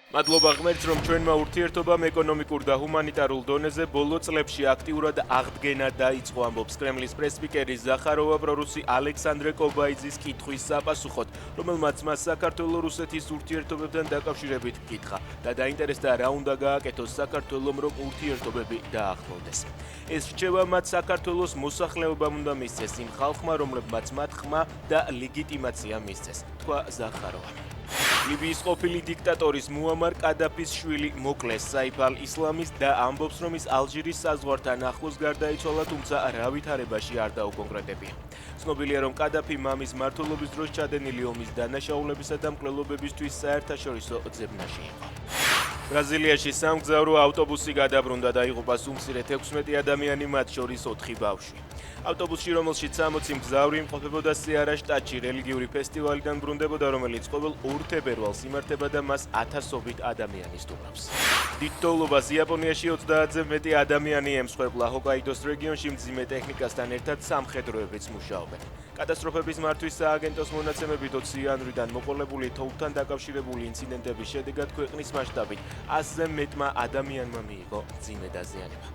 მადლობა ღმერთს, რომ ჩვენმა ურთიერთობამ ეკონომიკურ და ჰუმანიტარულ დონეზე ბოლო წლებში აქტიურად აღდგენა დაიწყო, ამბობს კრემლის პრესსპიკერი ზახაროვა პრორუსი ალექსანდრე კობაიძის კითხვის საპასუხოდ, რომელმაც მას საქართველო-რუსეთის ურთიერთობებთან დაკავშირებით ჰკითხა და დაინტერესდა რა უნდა გააკეთოს საქართველომ, რომ ურთიერთობები დაახლოვდეს. ეს რჩევა მათ საქართველოს მოსახლეობამ უნდა მისცეს იმ ხალხმა, რომლებმაც მათ ხმა და ლეგიტიმაცია მისცეს, თქვა ზახაროვა. ლიბიის ყოფილი დიქტატორის მუამარ კადაფის შვილი მოკლეს საიფ ალ-ისლამის და ამბობს, რომ ის ალჟირის საზღვართან ახლოს გარდაიცვალა, თუმცა რა ვითარებაში არ დაუკონკრეტებია. ცნობილია, რომ კადაფი მამის მმართველობის დროს ჩადენილი ომის დანაშაულებისა და მკვლელობებისთვის საერთაშორისო ძებნაში იყო. ბრაზილიაში სამგზავრო ავტობუსი გადაბრუნდა და იღუპა უმცირედ 16 ადამიანი, მათ შორის 4 ბავშვი. ავტობუსში, რომელშიც 60 მგზავრი იმყოფებოდა სეარა შტატში, რელიგიური ფესტივალიდან ბრუნდებოდა, რომელიც ყოველ 2 თებერვალს იმართება და მას ათასობით ადამიანი სტუმრობს. დიდ ტოლობას იაპონიაში 30-ზე მეტი ადამიანი ემსხვერპლა ჰოკაიდოს რეგიონში მძიმე ტექნიკასთან ერთად სამხედროებიც მუშაობენ. კატასტროფების მართვის სააგენტოს მონაცემებით 20 იანვრიდან მოყოლებული თოვლთან დაკავშირებული ინციდენტების შედეგად ქვეყნის მასშტაბით 100-ზე მეტმა ადამიანმა მიიღო მძიმე დაზიანება.